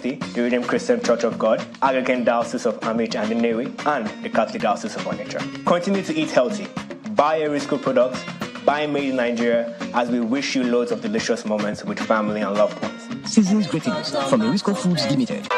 the Redeemed Christian Church of God, Anglican Diocese of Amish and Nnewi, and the Catholic Diocese of Onitsha. Continue to eat healthy, buy Erisco products, buy made in Nigeria, as we wish you loads of delicious moments with family and loved ones. Season's greetings from Erisco Foods Limited.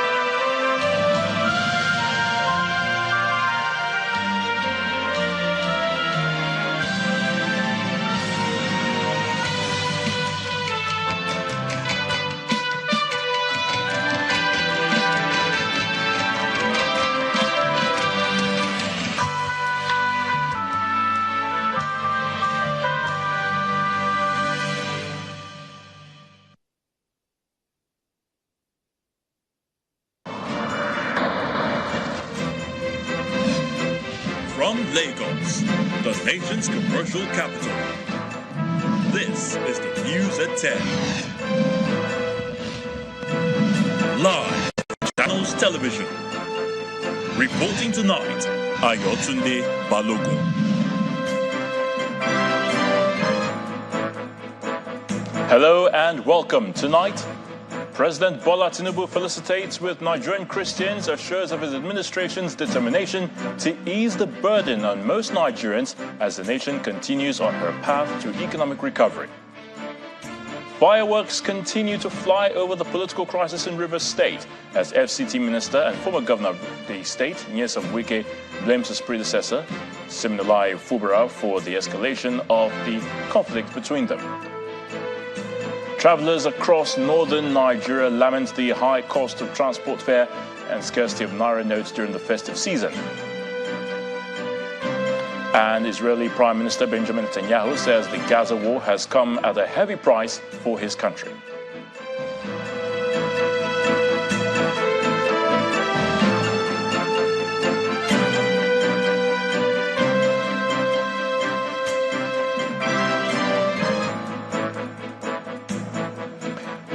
From Lagos, the nation's commercial capital, this is the News at 10. Live on Channels Television. Reporting tonight, Ayotunde Balogun. Hello and welcome. Tonight, President Bola Tinubu felicitates with Nigerian Christians, assures of his administration's determination to ease the burden on most Nigerians as the nation continues on her path to economic recovery. Fireworks continue to fly over the political crisis in Rivers State as FCT Minister and former Governor of the state, Nyesom Wike, blames his predecessor, Siminalayi Fubara, for the escalation of the conflict between them. Travelers across northern Nigeria lament the high cost of transport fare and scarcity of naira notes during the festive season. And Israeli Prime Minister Benjamin Netanyahu says the Gaza war has come at a heavy price for his country.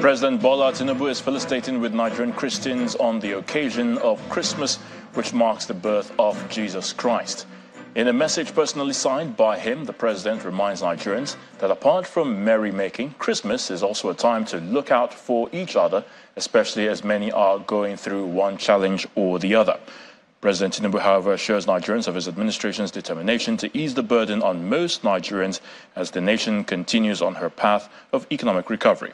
President Bola Tinubu is felicitating with Nigerian Christians on the occasion of Christmas, which marks the birth of Jesus Christ. In a message personally signed by him, the president reminds Nigerians that apart from merrymaking, Christmas is also a time to look out for each other, especially as many are going through one challenge or the other. President Tinubu, however, assures Nigerians of his administration's determination to ease the burden on most Nigerians as the nation continues on her path of economic recovery.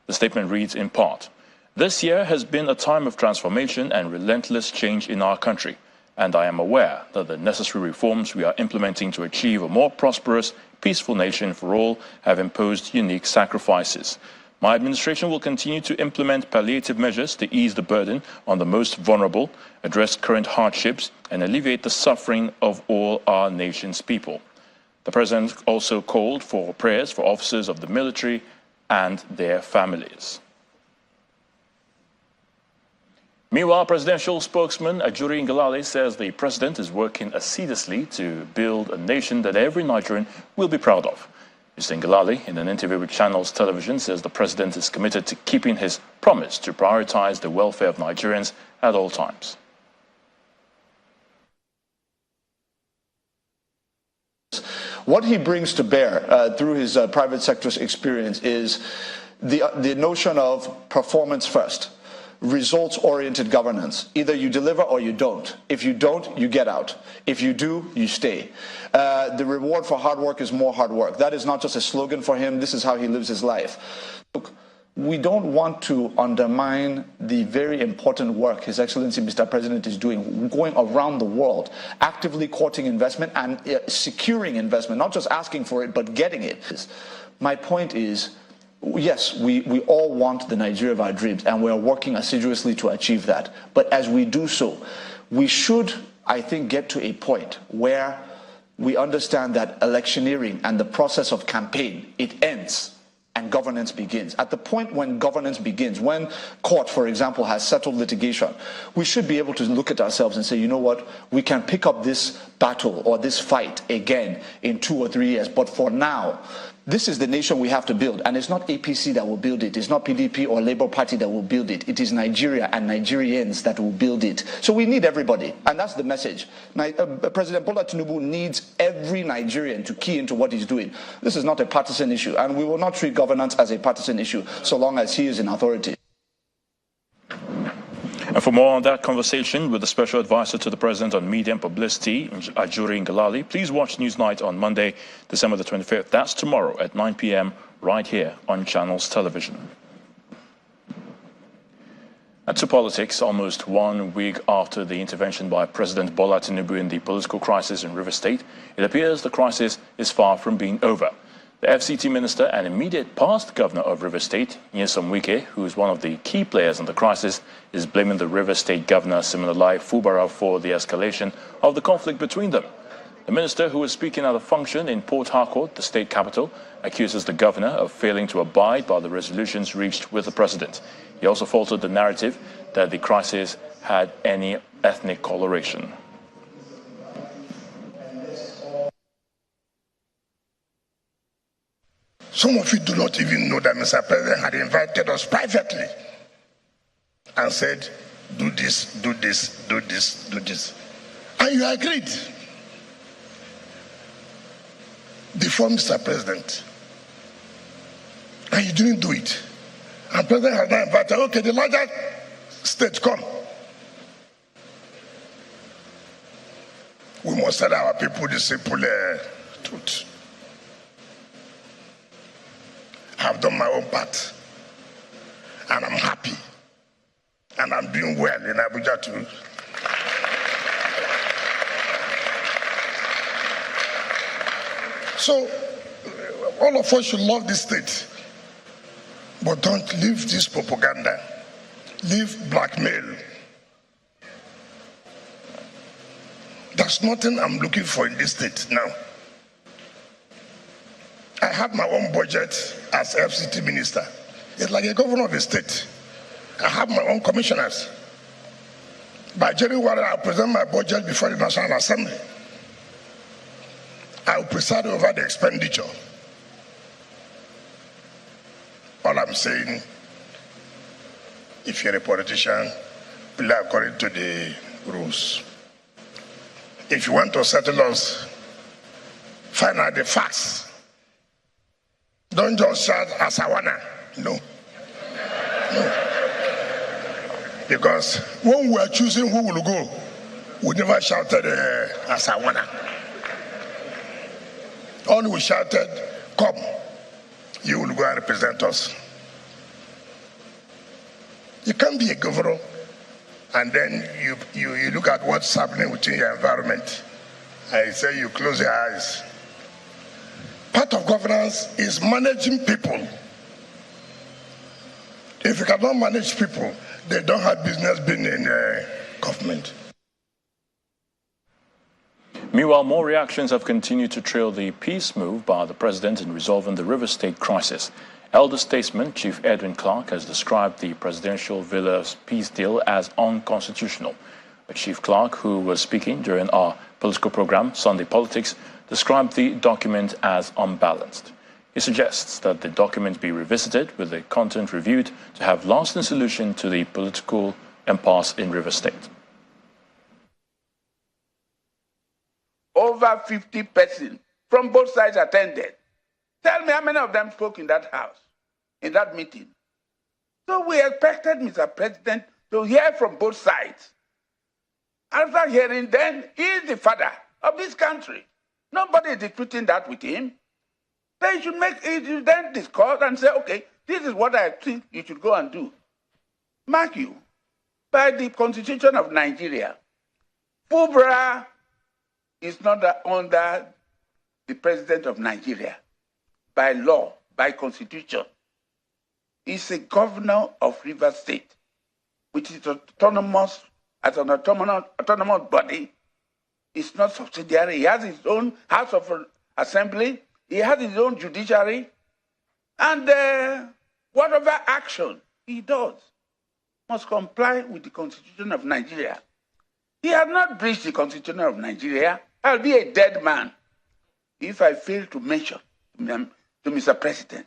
The statement reads in part, "This year has been a time of transformation and relentless change in our country, and I am aware that the necessary reforms we are implementing to achieve a more prosperous, peaceful nation for all have imposed unique sacrifices. My administration will continue to implement palliative measures to ease the burden on the most vulnerable, address current hardships, and alleviate the suffering of all our nation's people." The president also called for prayers for officers of the military and their families. Meanwhile, presidential spokesman Ajuri Ngalale says the president is working assiduously to build a nation that every Nigerian will be proud of. Mr. Ngalale, in an interview with Channels Television, says the president is committed to keeping his promise to prioritize the welfare of Nigerians at all times. What he brings to bear through his private sector's experience is the notion of performance first, results-oriented governance. Either you deliver or you don't. If you don't, you get out. If you do, you stay. The reward for hard work is more hard work. That is not just a slogan for him. This is how he lives his life. Look, we don't want to undermine the very important work His Excellency Mr. President is doing, going around the world, actively courting investment and securing investment, not just asking for it, but getting it. My point is, yes, we all want the Nigeria of our dreams, and we are working assiduously to achieve that. But as we do so, we should, I think, get to a point where we understand that electioneering and the process of campaign, it ends and governance begins. At the point when governance begins, when court, for example, has settled litigation, we should be able to look at ourselves and say, you know what, we can pick up this battle or this fight again in 2 or 3 years. But for now, this is the nation we have to build, and it's not APC that will build it. It's not PDP or Labour Party that will build it. It is Nigeria and Nigerians that will build it. So we need everybody, and that's the message. President Bola Tinubu needs every Nigerian to key into what he's doing. This is not a partisan issue, and we will not treat governance as a partisan issue so long as he is in authority. And for more on that conversation with the Special Advisor to the President on Media and Publicity, Ajuri Ngalali, please watch Newsnight on Monday, December the 25th. That's tomorrow at 9 p.m. right here on Channels Television. And to politics, almost 1 week after the intervention by President Bola Tinubu in the political crisis in Rivers State, it appears the crisis is far from being over. The FCT minister and immediate past governor of Rivers State, Nyesom Wike, who is one of the key players in the crisis, is blaming the Rivers State governor, Siminalayi Fubara, for the escalation of the conflict between them. The minister, who was speaking at a function in Port Harcourt, the state capital, accuses the governor of failing to abide by the resolutions reached with the president. He also faulted the narrative that the crisis had any ethnic coloration. Some of you do not even know that Mr. President had invited us privately and said, do this, do this, do this, do this. And you agreed. Before Mr. President. And you didn't do it. And President has now invited, okay, the larger state, come. We must tell our people the simple truth. I've done my own part. And I'm happy. And I'm doing well in Abuja too. So, all of us should love this state. But don't leave this propaganda. Leave blackmail. There's nothing I'm looking for in this state now. I have my own budget as FCT minister. It's like a governor of the state. I have my own commissioners. By January, I'll present my budget before the National Assembly. I will preside over the expenditure. All I'm saying, if you're a politician, play according to the rules. If you want to settle us, find out the facts. Don't just shout Asawana. No. No. Because when we are choosing who will go, we never shouted Asawana. Only we shouted, come, you will go and represent us. You can't be a governor and then you look at what's happening within your environment and say you close your eyes. Part of governance is managing people. If you cannot manage people, they don't have business being in government. Meanwhile, more reactions have continued to trail the peace move by the president in resolving the Rivers State crisis. Elder statesman Chief Edwin Clark has described the presidential Villa's peace deal as unconstitutional. But Chief Clark, who was speaking during our political program, Sunday Politics, described the document as unbalanced. He suggests that the document be revisited with the content reviewed to have lasting solution to the political impasse in Rivers State. Over 50 persons from both sides attended. Tell me how many of them spoke in that house, in that meeting. So we expected Mr. President to hear from both sides. After hearing, then he is the father of this country. Nobody is disputing that with him. They should then discuss and say, okay, this is what I think you should go and do. Mark you, by the Constitution of Nigeria, Fubara is not under the President of Nigeria. By law, by Constitution. He's a governor of Rivers State, which is autonomous, as an autonomous body. It's not subsidiary. He has his own House of Assembly. He has his own judiciary. And whatever action he does must comply with the Constitution of Nigeria. He has not breached the Constitution of Nigeria. I'll be a dead man if I fail to mention to Mr. President,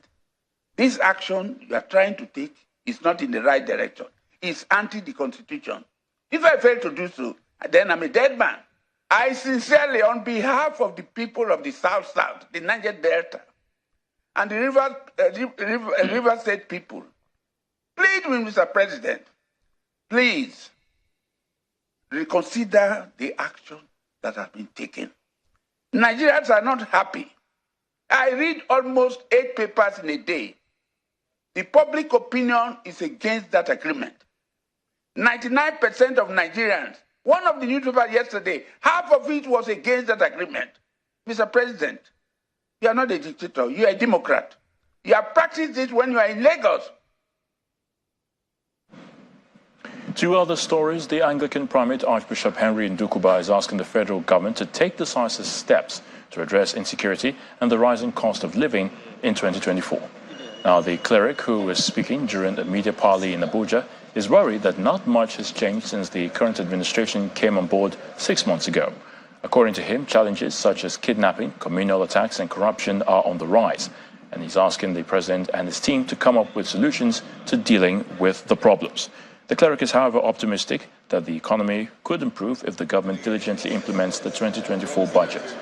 this action you are trying to take is not in the right direction. It's anti the Constitution. If I fail to do so, then I'm a dead man. I sincerely, on behalf of the people of the South, the Niger Delta, and the River State people, plead with Mr. President, please reconsider the action that has been taken. Nigerians are not happy. I read almost 8 papers in a day. The public opinion is against that agreement. 99% of Nigerians, one of the newspapers yesterday, half of it was against that agreement. Mr. President, you are not a dictator, you are a Democrat. You have practiced this when you are in Lagos. 2 other stories. The Anglican Primate Archbishop Henry Ndukuba is asking the federal government to take decisive steps to address insecurity and the rising cost of living in 2024. Now, the cleric, who was speaking during a media parley in Abuja, is worried that not much has changed since the current administration came on board 6 months ago. According to him, challenges such as kidnapping, communal attacks and corruption are on the rise, and he's asking the president and his team to come up with solutions to dealing with the problems. The cleric is, however, optimistic that the economy could improve if the government diligently implements the 2024 budget.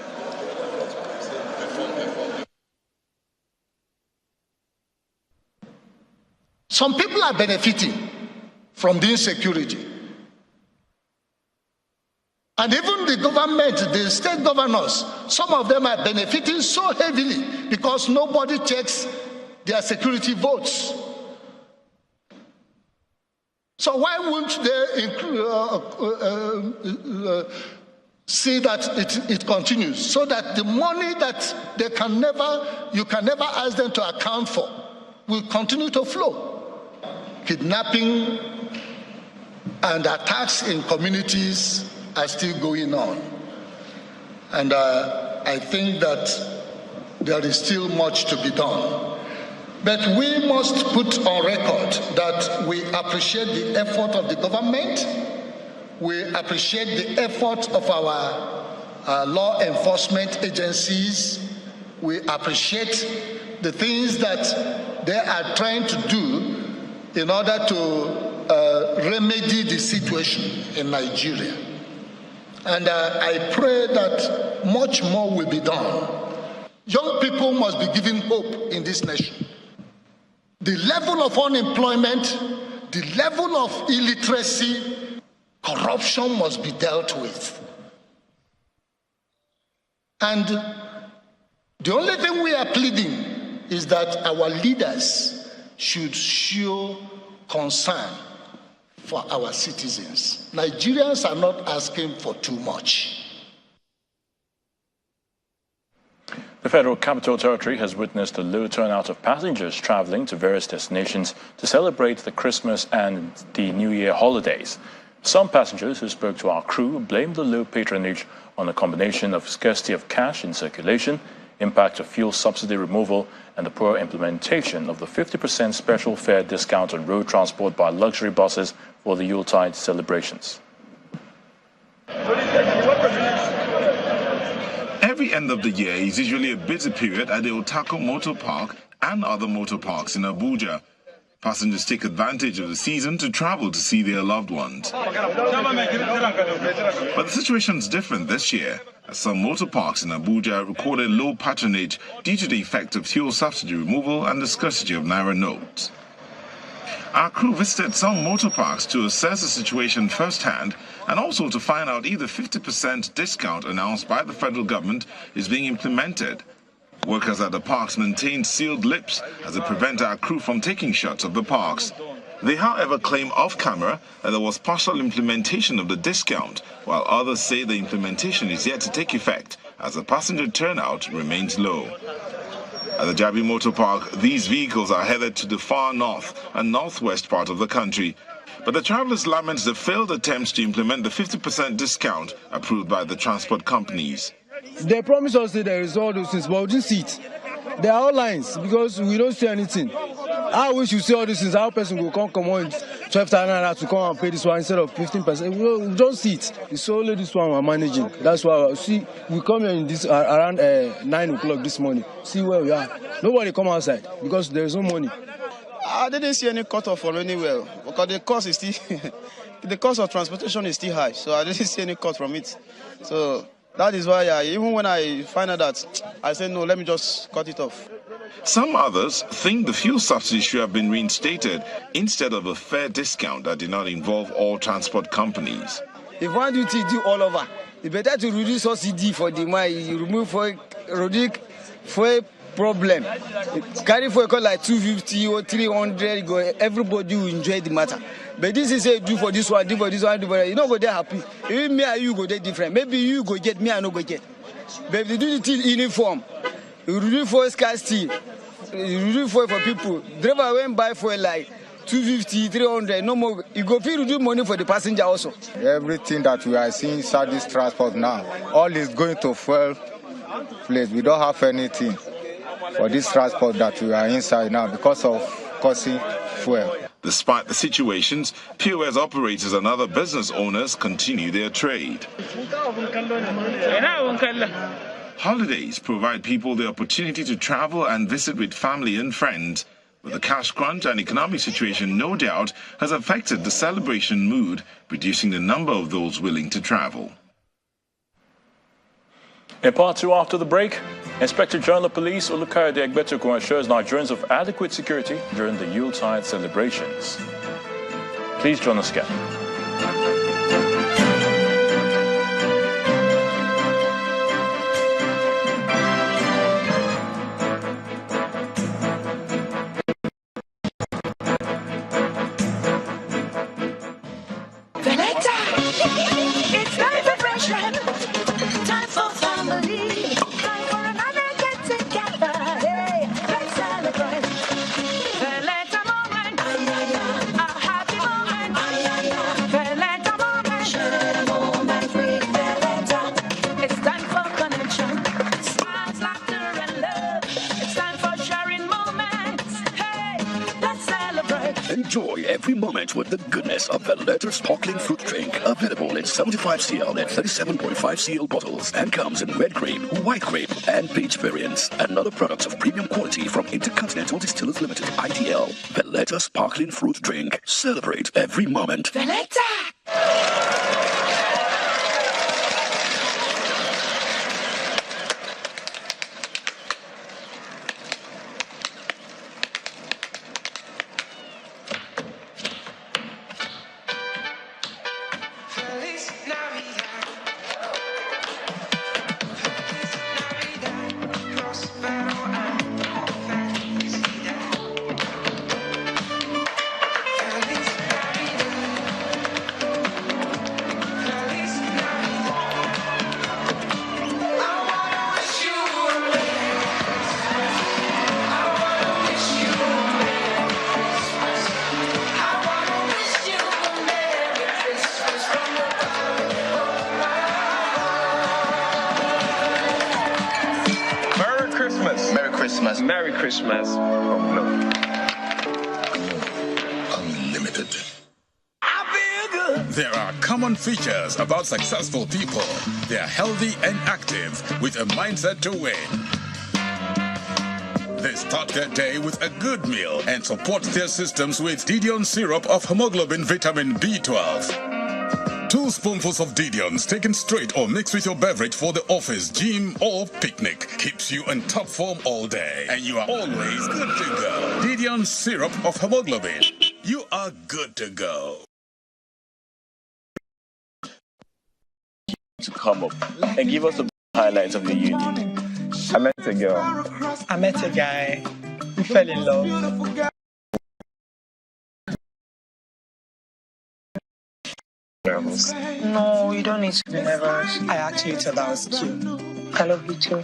Some people are benefiting from the insecurity. And even the government, the state governors, some of them are benefiting so heavily because nobody checks their security votes. So why won't they see that it continues, so that the money that you can never ask them to account for will continue to flow? Kidnapping and attacks in communities are still going on. And I think that there is still much to be done. But we must put on record that we appreciate the effort of the government, we appreciate the effort of our law enforcement agencies, we appreciate the things that they are trying to do in order to remedy the situation in Nigeria. And I pray that much more will be done. Young people must be given hope in this nation. The level of unemployment, the level of illiteracy, corruption must be dealt with. And the only thing we are pleading is that our leaders should show concern for our citizens. Nigerians are not asking for too much. The Federal Capital Territory has witnessed a low turnout of passengers traveling to various destinations to celebrate the Christmas and the New Year holidays. Some passengers who spoke to our crew blamed the low patronage on a combination of scarcity of cash in circulation, impact of fuel subsidy removal, and the poor implementation of the 50% special fare discount on road transport by luxury buses for the Yuletide celebrations. Every end of the year is usually a busy period at the Otako Motor Park and other motor parks in Abuja. Passengers take advantage of the season to travel to see their loved ones. But the situation is different this year, as some motor parks in Abuja recorded low patronage due to the effect of fuel subsidy removal and the scarcity of Naira notes. Our crew visited some motor parks to assess the situation firsthand and also to find out if the 50% discount announced by the federal government is being implemented. Workers at the parks maintained sealed lips as they prevent our crew from taking shots of the parks. They, however, claim off-camera that there was partial implementation of the discount, while others say the implementation is yet to take effect as the passenger turnout remains low. At the Jabi Motor Park, these vehicles are headed to the far north and northwest part of the country. But the travelers lament the failed attempts to implement the 50% discount approved by the transport companies. They promise us that there is all those things, but we didn't see it. They are all lines because we don't see anything. I wish you see all these things. How person will come on 12,000 to come and pay this one instead of 15%. We don't see it. It's only this one we're managing. That's why we come here in this around 9 o'clock this morning. See where we are. Nobody come outside because there is no money. I didn't see any cut-off from anywhere because the cost is still the cost of transportation is still high. So I didn't see any cut from it. So that is why even when I find out that, I said, no, let me just cut it off. Some others think the fuel subsidy should have been reinstated instead of a fare discount that did not involve all transport companies. If you want to do all over, it's better to reduce subsidy for the money. You remove for a problem. Carry for a call like 250 or 300, everybody will enjoy the matter. But this is a do for this one, do for this one, do for that. You don't go there happy. Even me and you go there different. Maybe you go get, me I no go get. But if you do the thing uniform, you do for sky steel, you do for people. Driver went buy for like 250, 300, no more. You go feel to do money for the passenger also. Everything that we are seeing inside this transport now, all is going to fuel place. We don't have anything for this transport that we are inside now because of costing fuel. Despite the situations, POS operators and other business owners continue their trade. Holidays provide people the opportunity to travel and visit with family and friends. But the cash crunch and economic situation, no doubt, has affected the celebration mood, reducing the number of those willing to travel. In part two, after the break, Inspector General of Police Olukayode Egbetukun assures Nigerians of adequate security during the Yuletide celebrations. Please join us again. Enjoy every moment with the goodness of Valletta sparkling fruit drink. Available in 75cl and 37.5cl bottles and comes in red grape, white grape, and peach variants. Another product of premium quality from Intercontinental Distillers Limited, IDL. Valletta sparkling fruit drink. Celebrate every moment. Valletta! Merry Christmas. Oh, no. Unlimited. There are common features about successful people. They are healthy and active with a mindset to win. They start their day with a good meal and support their systems with Didion syrup of hemoglobin vitamin B12. 2 spoonfuls of Didions taken straight or mixed with your beverage for the office, gym, or picnic keeps you in top form all day. And you are always good to go. Didion syrup of hemoglobin. You are good to go. To come up and give us the highlights of the youth. I met a girl. I met a guy. We fell in love. No, you don't need to be nervous. I actually thought that was cute. I love you too.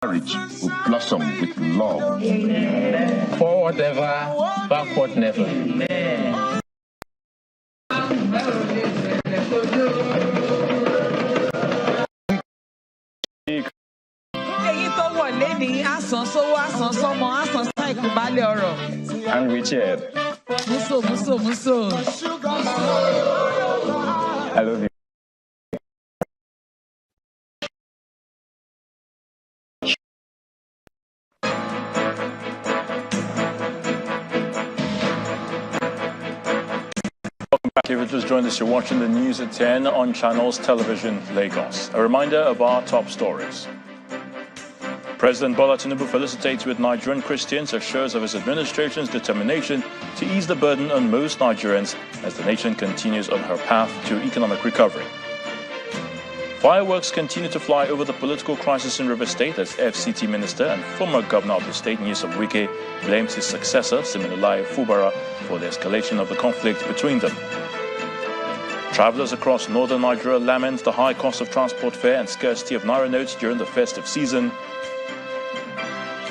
Marriage will blossom with love. Forward ever, backward never. And Richard. Muso. I love you. Welcome back. If you just joined us, you're watching the news at 10 on Channels Television Lagos. A reminder of our top stories. President Bola Tinubu felicitates with Nigerian Christians as shows of his administration's determination to ease the burden on most Nigerians as the nation continues on her path to economic recovery. Fireworks continue to fly over the political crisis in Rivers State as FCT Minister and former Governor of the state, Nyesom Wike, blames his successor, Siminalayi Fubara, for the escalation of the conflict between them. Travelers across northern Nigeria lament the high cost of transport fare and scarcity of naira notes during the festive season.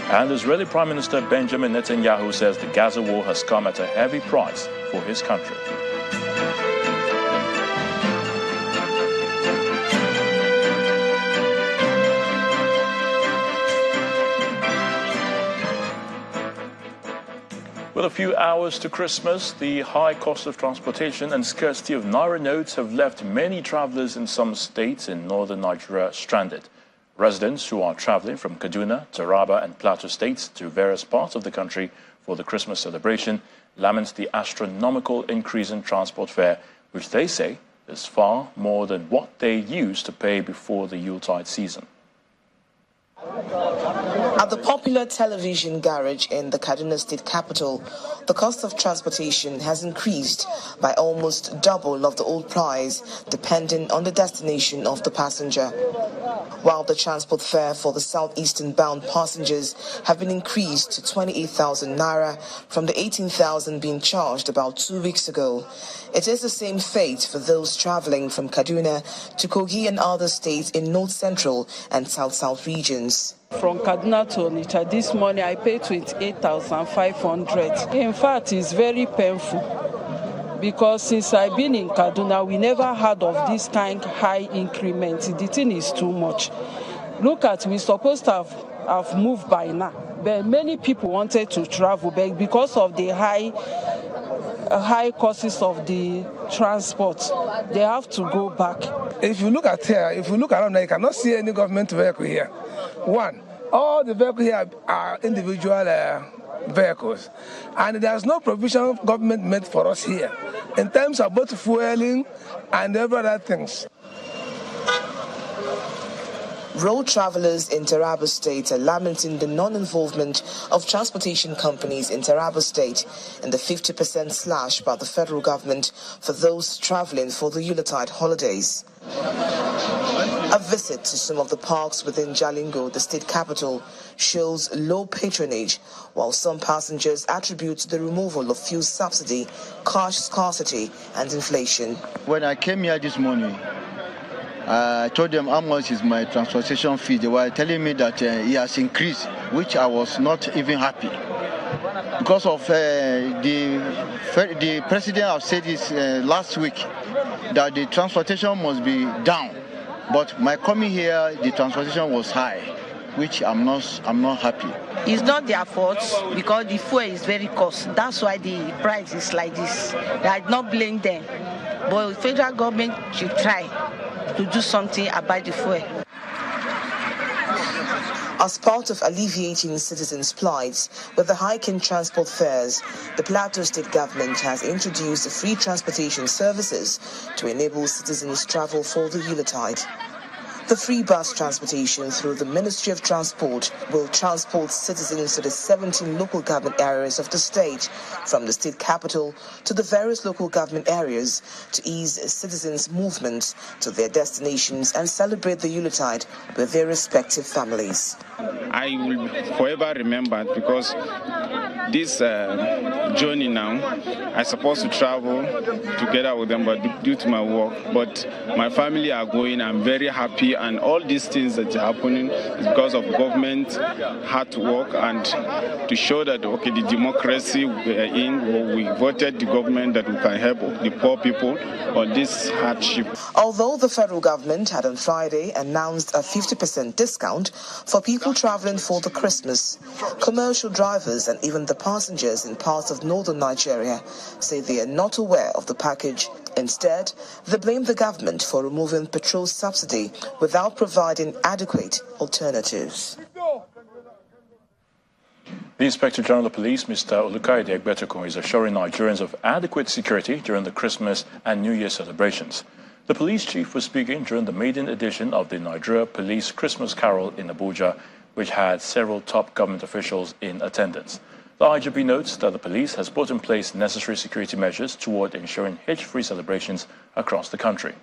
And Israeli Prime Minister Benjamin Netanyahu says the Gaza war has come at a heavy price for his country. With a few hours to Christmas, the high cost of transportation and scarcity of naira notes have left many travelers in some states in northern Nigeria stranded. Residents who are traveling from Kaduna, Taraba and Plateau states to various parts of the country for the Christmas celebration lament the astronomical increase in transport fare, which they say is far more than what they used to pay before the Yuletide season. At the popular television garage in the Kaduna state capital, the cost of transportation has increased by almost double of the old price, depending on the destination of the passenger. While the transport fare for the southeastern bound passengers have been increased to 28,000 naira from the 18,000 being charged about 2 weeks ago. It is the same fate for those traveling from Kaduna to Kogi and other states in north central and south regions. From Kaduna to Onitsha this morning, I paid 28,500. In fact, it's very painful because since I've been in Kaduna, we never heard of this kind of high increment. The thing is too much. Look at, we're supposed to have moved by now, but many people wanted to travel back because of the high costs of the transport. They have to go back. If you look at here, if you look around there, you cannot see any government vehicle here. One, all the vehicles here are individual vehicles, and there's no provision of government made for us here in terms of both fueling and every other things. Road travelers in Taraba State are lamenting the non-involvement of transportation companies in Taraba State and the 50% slash by the federal government for those traveling for the Yuletide holidays. A visit to some of the parks within Jalingo, the state capital, shows low patronage, while some passengers attribute the removal of fuel subsidy, cash scarcity and inflation. When I came here this morning, I told them how much is my transportation fee. They were telling me that it has increased, which I was not even happy. Because of the president have said this last week, that the transportation must be down. But my coming here, the transportation was high, which I'm not happy. It's not their fault because the fuel is very cost. That's why the price is like this. I don't blame them. But the federal government should try to do something about the fuel. As part of alleviating citizens' plights with the hike in transport fares, the Plateau State government has introduced free transportation services to enable citizens travel for the Yuletide. The free bus transportation through the Ministry of Transport will transport citizens to the 17 local government areas of the state, from the state capital to the various local government areas, to ease citizens' movement to their destinations and celebrate the Yuletide with their respective families. I will forever remember because this journey now, I'm supposed to travel together with them, but due to my work, but my family are going. I'm very happy, and all these things that are happening is because of government hard work and to show that okay, the democracy we are in, we voted the government that we can help the poor people on this hardship. Although the federal government had on Friday announced a 50% discount for people traveling for the Christmas, commercial drivers and even the passengers in parts of northern Nigeria say they are not aware of the package. Instead, they blame the government for removing petrol subsidy without providing adequate alternatives. The Inspector General of Police, Mr. Olukaide Egbetokun, is assuring Nigerians of adequate security during the Christmas and New Year celebrations. The police chief was speaking during the maiden edition of the Nigeria Police Christmas Carol in Abuja, which had several top government officials in attendance. The IGP notes that the police has put in place necessary security measures toward ensuring hitch-free celebrations across the country.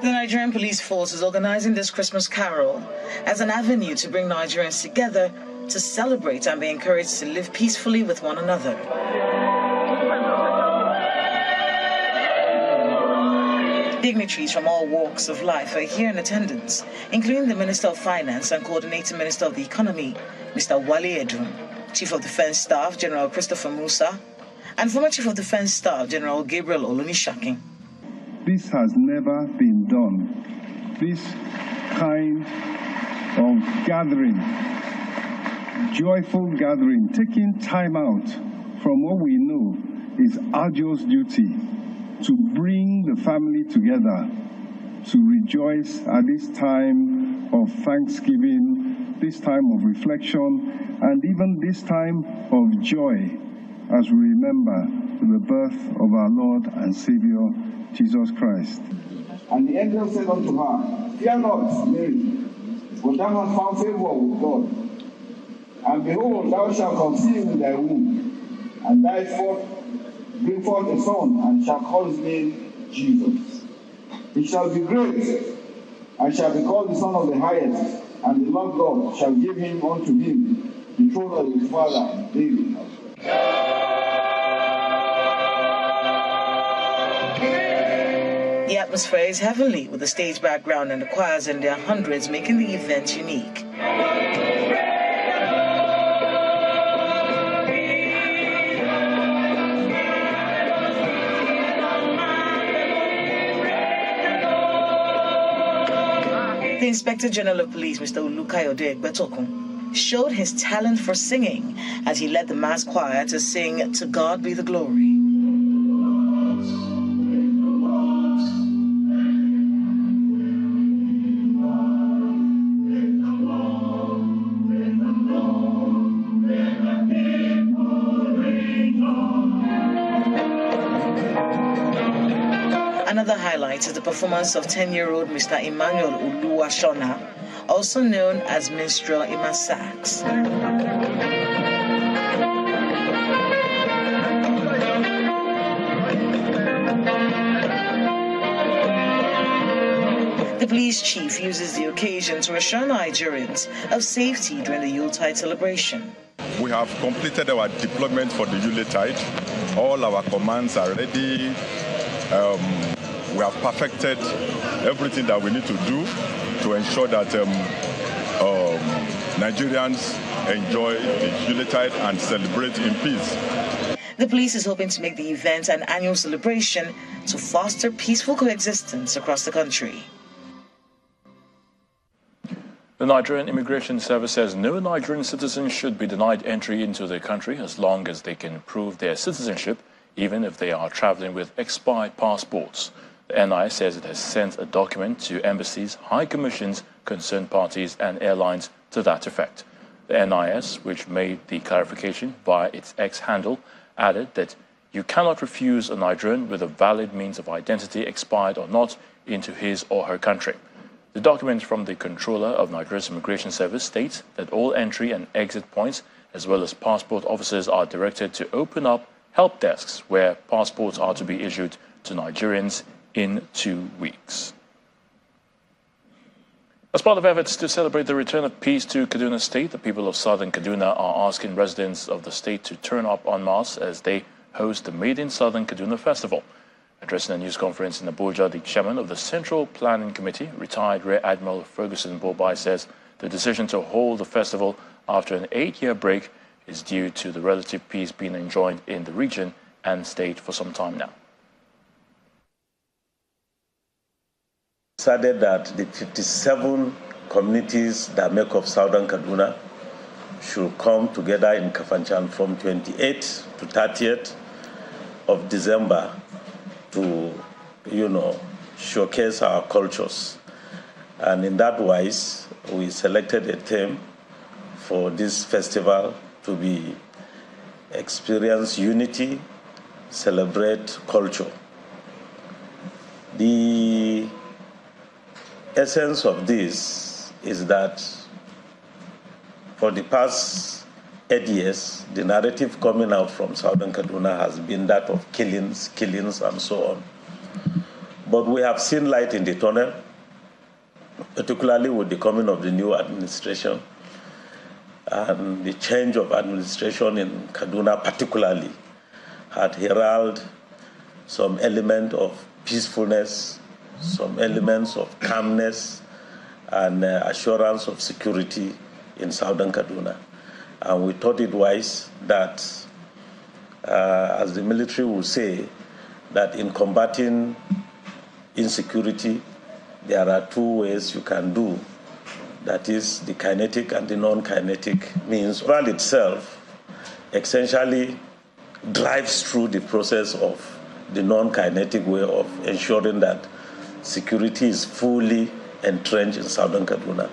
The Nigerian Police Force is organizing this Christmas carol as an avenue to bring Nigerians together to celebrate and be encouraged to live peacefully with one another. Dignitaries from all walks of life are here in attendance, including the Minister of Finance and Coordinating Minister of the Economy, Mr. Wale Edun, Chief of Defense Staff, General Christopher Musa, and former Chief of Defense Staff, General Gabriel Olunishakin. This has never been done. This kind of gathering, joyful gathering, taking time out from what we know is arduous duty to bring the family together, to rejoice at this time of thanksgiving, this time of reflection, and even this time of joy as we remember the birth of our Lord and Savior, Jesus Christ. And the angel said unto her, Fear not, Mary, for thou hast found favor with God. And behold, thou shalt conceive in thy womb, and bring forth a son, and shall call his name Jesus. He shall be great, and shall be called the Son of the Highest, and the Lord God shall give him unto him the throne of his father David. The atmosphere is heavenly, with the stage background and the choirs in their hundreds making the event unique. The Inspector General of Police, Mr. Olukayode Betokun, showed his talent for singing as he led the mass choir to sing "To God Be the Glory." Another highlight is the performance of 10-year-old Mr. Emmanuel Oluwashona, also known as Minstrel Emma Sax. The police chief uses the occasion to assure Nigerians of safety during the Yuletide celebration. We have completed our deployment for the Yuletide. All our commands are ready. We have perfected everything that we need to do to ensure that Nigerians enjoy the Yuletide and celebrate in peace. The police is hoping to make the event an annual celebration to foster peaceful coexistence across the country. The Nigerian Immigration Service says no Nigerian citizens should be denied entry into the country as long as they can prove their citizenship, even if they are traveling with expired passports. The NIS says it has sent a document to embassies, high commissions, concerned parties and airlines to that effect. The NIS, which made the clarification via its X handle, added that you cannot refuse a Nigerian with a valid means of identity, expired or not, into his or her country. The document from the Controller of Nigeria's Immigration Service states that all entry and exit points, as well as passport offices, are directed to open up help desks where passports are to be issued to Nigerians in 2 weeks. As part of efforts to celebrate the return of peace to Kaduna State, the people of southern Kaduna are asking residents of the state to turn up en masse as they host the Made in Southern Kaduna Festival. Addressing a news conference in Abuja, the chairman of the Central Planning Committee, retired Rear Admiral Ferguson Bobai, says the decision to hold the festival after an 8-year break is due to the relative peace being enjoyed in the region and state for some time now. Decided that the 57 communities that make up Southern Kaduna should come together in Kafanchan from 28th to 30th of December to, showcase our cultures. And in that wise, we selected a theme for this festival to be experience unity, celebrate culture. The essence of this is that for the past 8 years, the narrative coming out from southern Kaduna has been that of killings, and so on. But we have seen light in the tunnel, particularly with the coming of the new administration. And the change of administration in Kaduna particularly had heralded some element of peacefulness, some elements of calmness, and assurance of security in southern Kaduna. And we thought it wise that, as the military will say, that in combating insecurity, there are two ways you can do. That is the kinetic and the non-kinetic means. Well itself essentially drives through the process of the non-kinetic way of ensuring that security is fully entrenched in southern Kaduna.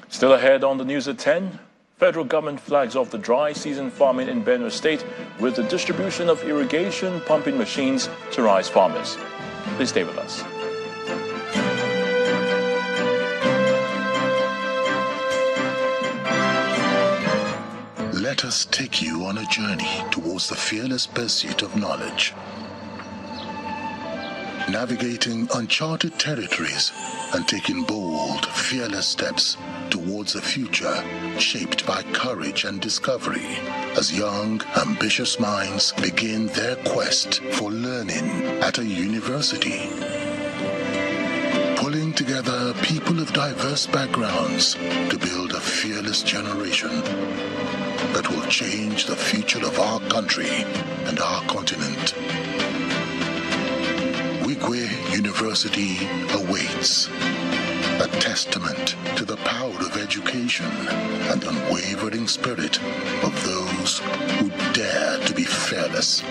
Still ahead on the news at 10, federal government flags off the dry season farming in Benue State with the distribution of irrigation pumping machines to rice farmers. Please stay with us. Let us take you on a journey towards the fearless pursuit of knowledge. Navigating uncharted territories and taking bold, fearless steps towards a future shaped by courage and discovery as young, ambitious minds begin their quest for learning at a university. Pulling together people of diverse backgrounds to build a fearless generation that will change the future of our country and our continent. Wigwe University awaits, a testament to the power of education and unwavering spirit of those who dare to be fearless.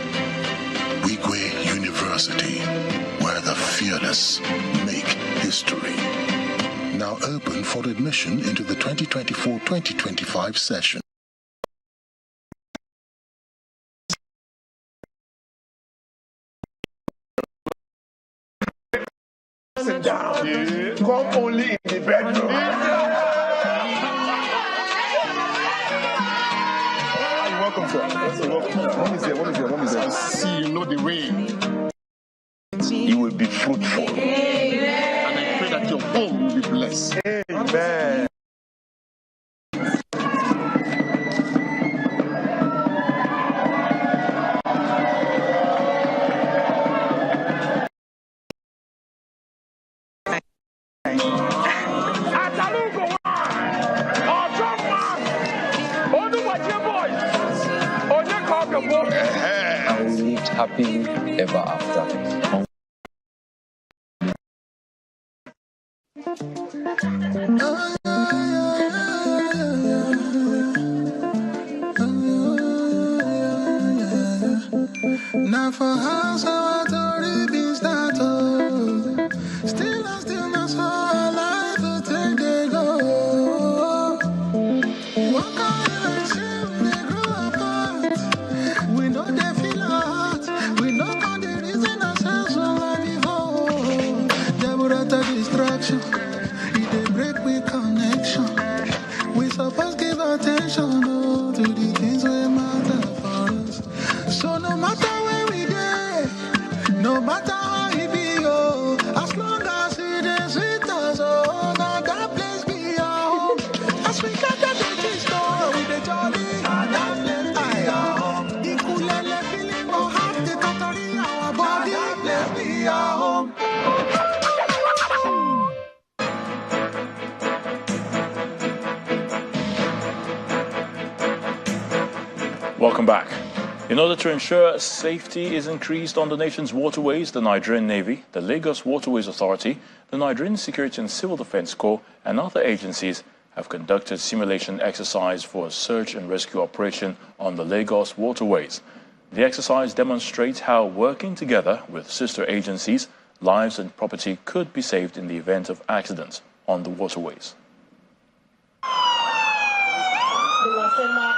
Wigwe University, where the fearless make history. Now open for admission into the 2024-2025 session. Down. Come only in the bedroom. You're welcome, sir. You're welcome. Mom is there. Mom is there. See, you know the way. You will be fruitful. And I pray that your home will be blessed. Amen. And we lived happily ever after. Now for house I already been started. Still not so alive to take the go. What kind of shame they grow apart? We know they feel hurt. We know how they reason ourselves so long before. Devil at a distraction. It they break with connection. We supposed give attention to the things that matter for us. So no matter where we go, no matter how it be, oh, as long as it is with us, oh, now that place be our home. As we got the gist, oh, with the jolly, that place be our home. The coolele feeling, oh, half the country, our body, that place be our home. Welcome back. In order to ensure safety is increased on the nation's waterways, the Nigerian Navy, the Lagos Waterways Authority, the Nigerian Security and Civil Defense Corps, and other agencies have conducted simulation exercise for a search and rescue operation on the Lagos waterways. The exercise demonstrates how working together with sister agencies, lives and property could be saved in the event of accidents on the waterways.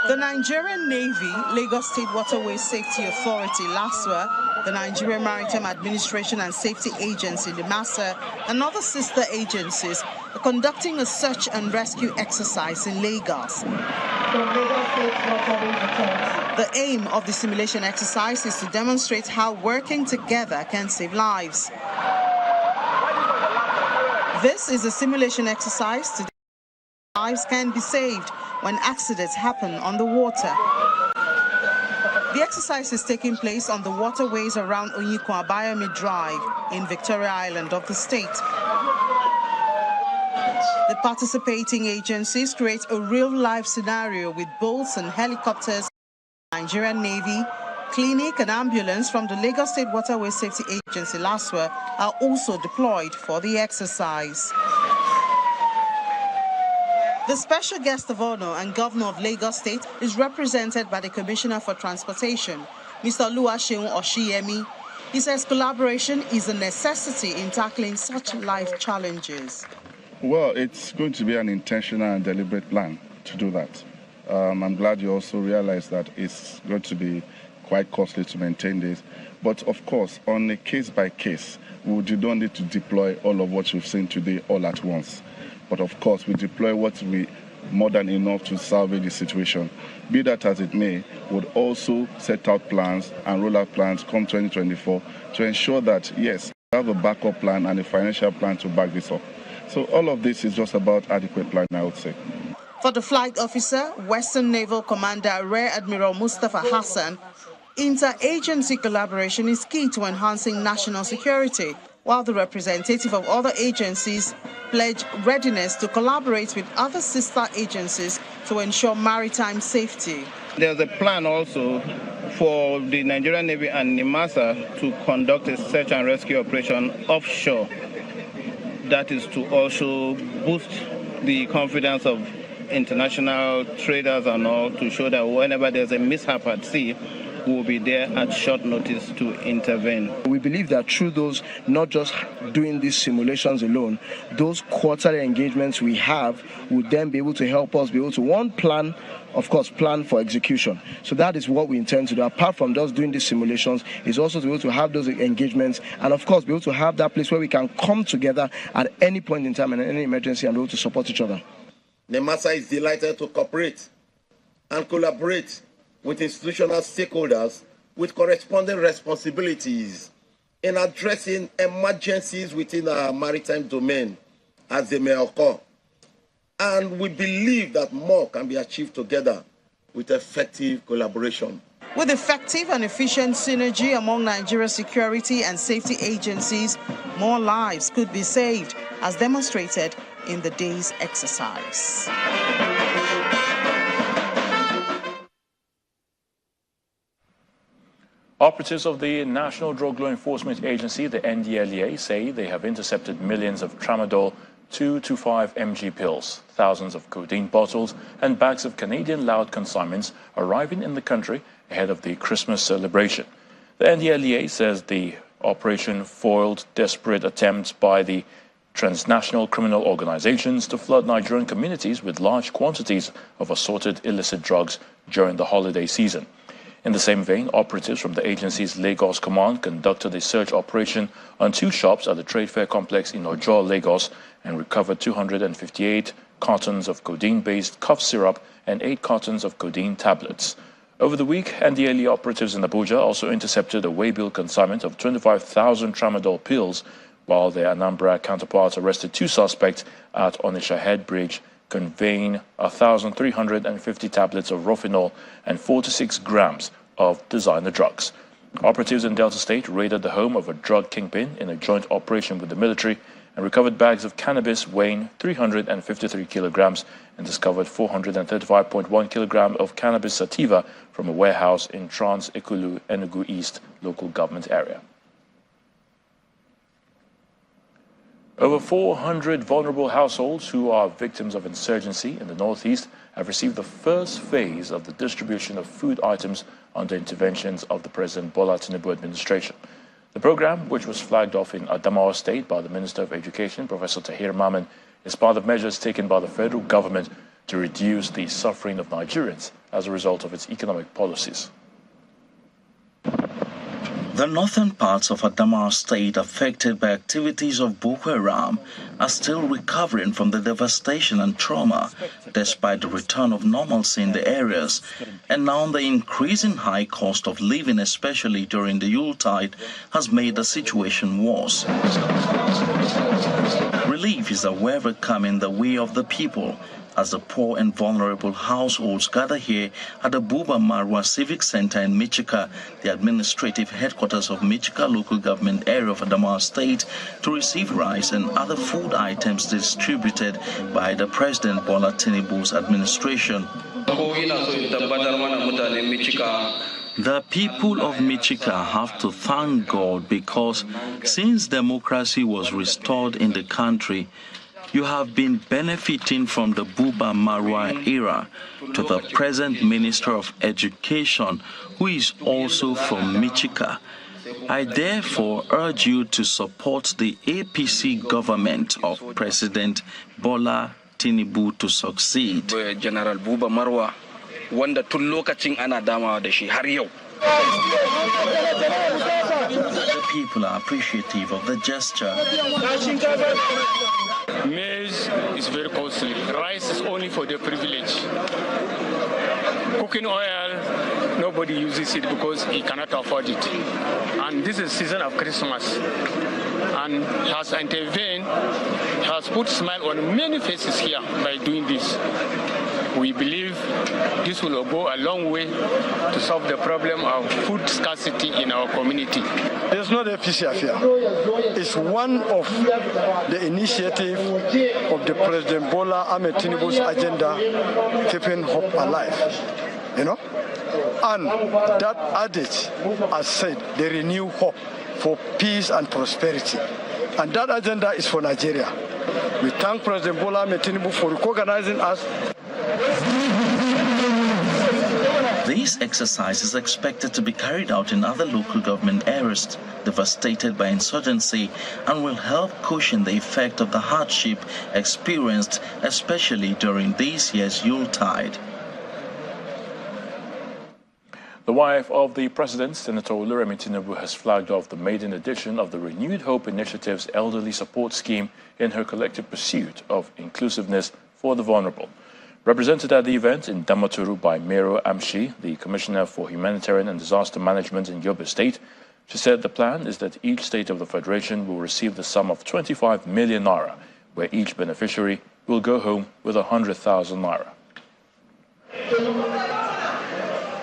The Nigerian Navy, Lagos State Waterway Safety Authority, LASWA, The Nigerian Maritime Administration and Safety Agency, NDLEA, and other sister agencies are conducting a search and rescue exercise in Lagos. The aim of the simulation exercise is to demonstrate how working together can save lives. This is a simulation exercise to demonstrate how lives can be saved when accidents happen on the water. The exercise is taking place on the waterways around Onyiko-Abayomi Drive in Victoria Island of the state. The participating agencies create a real-life scenario with boats and helicopters. Nigerian Navy, clinic and ambulance from the Lagos State Waterway Safety Agency, LASWA, are also deployed for the exercise. The special guest of honor and governor of Lagos State is represented by the Commissioner for Transportation, Mr. Oluwaseun Oshiyemi. He says collaboration is a necessity in tackling such life challenges. Well, it's going to be an intentional and deliberate plan to do that. I'm glad you also realize that it's going to be quite costly to maintain this. But of course, on a case-by-case, we don't need to deploy all of what you've seen today all at once. But of course, we deploy what we more than enough to salvage the situation. Be that as it may, would also set out plans and roll out plans come 2024 to ensure that, yes, we have a backup plan and a financial plan to back this up. So all of this is just about adequate planning, I would say. For the flight officer, Western Naval Commander Rear Admiral Mustafa Hassan, interagency collaboration is key to enhancing national security, while the representative of other agencies pledge readiness to collaborate with other sister agencies to ensure maritime safety. There's a plan also for the Nigerian Navy and NIMASA to conduct a search and rescue operation offshore. That is to also boost the confidence of international traders and all, to show that whenever there's a mishap at sea, we will be there at short notice to intervene. We believe that through those, not just doing these simulations alone, those quarterly engagements we have will then be able to help us be able to, one, plan for execution. So that is what we intend to do. Apart from just doing these simulations, is also to be able to have those engagements and, of course, be able to have that place where we can come together at any point in time and in any emergency and be able to support each other. NIMASA is delighted to cooperate and collaborate with institutional stakeholders with corresponding responsibilities in addressing emergencies within our maritime domain as they may occur. And we believe that more can be achieved together with effective collaboration. With effective and efficient synergy among Nigeria's security and safety agencies, more lives could be saved, as demonstrated in the day's exercise. Operatives of the National Drug Law Enforcement Agency, the NDLEA, say they have intercepted millions of tramadol 225 mg pills, thousands of codeine bottles, and bags of Canadian loud consignments arriving in the country ahead of the Christmas celebration. The NDLEA says the operation foiled desperate attempts by the transnational criminal organizations to flood Nigerian communities with large quantities of assorted illicit drugs during the holiday season. In the same vein, operatives from the agency's Lagos command conducted a search operation on 2 shops at the Trade Fair complex in Ojo, Lagos, and recovered 258 cartons of codeine-based cough syrup and 8 cartons of codeine tablets. Over the week, NDLEA operatives in Abuja also intercepted a waybill consignment of 25,000 tramadol pills, while their Anambra counterparts arrested 2 suspects at Onitsha Head Bridge, conveying 1,350 tablets of Rofinol and 46 grams of designer drugs. Operatives in Delta State raided the home of a drug kingpin in a joint operation with the military and recovered bags of cannabis weighing 353 kilograms and discovered 435.1 kilograms of cannabis sativa from a warehouse in Trans-Ekulu, Enugu East local government area. Over 400 vulnerable households who are victims of insurgency in the Northeast have received the first phase of the distribution of food items under interventions of the President Bola Tinubu administration. The program, which was flagged off in Adamawa State by the Minister of Education, Professor Tahir Maman, is part of measures taken by the federal government to reduce the suffering of Nigerians as a result of its economic policies. The northern parts of Adamawa State affected by activities of Boko Haram are still recovering from the devastation and trauma despite the return of normalcy in the areas, and now the increasing high cost of living, especially during the Yuletide, has made the situation worse. Relief is however coming the way of the people, as the poor and vulnerable households gather here at the Buba Marwa Civic Center in Michika, the administrative headquarters of Michika local government area of Adamawa State, to receive rice and other food items distributed by the President Bola Tinubu's administration. The people of Michika have to thank God because since democracy was restored in the country, you have been benefiting from the Buba Marwa era to the present Minister of Education, who is also from Michika. I therefore urge you to support the APC government of President Bola Tinubu to succeed. General Buba Marwa, wanda tun lokacin ana damawa da shi har yau. The people are appreciative of the gesture. Maize is very costly. Rice is only for the privileged. Cooking oil, nobody uses it because he cannot afford it. And this is season of Christmas. And he has intervened, he has put smile on many faces here by doing this. We believe this will go a long way to solve the problem of food scarcity in our community. It's not a PC affair. It's one of the initiative of the President Bola Ahmed Tinubu's agenda, keeping hope alive. You know? And that adage, as said, they renew hope for peace and prosperity. And that agenda is for Nigeria. We thank President Bola Ahmed Tinubu for recognizing us. This exercise is expected to be carried out in other local government areas devastated by insurgency and will help cushion the effect of the hardship experienced, especially during this year's Yuletide. The wife of the president, Senator Oluremi Tinubu, has flagged off the maiden edition of the Renewed Hope Initiative's Elderly Support Scheme in her collective pursuit of inclusiveness for the vulnerable. Represented at the event in Damaturu by Mero Amshi, the Commissioner for Humanitarian and Disaster Management in Yobe State, she said the plan is that each state of the Federation will receive the sum of 25 million naira, where each beneficiary will go home with 100,000 naira.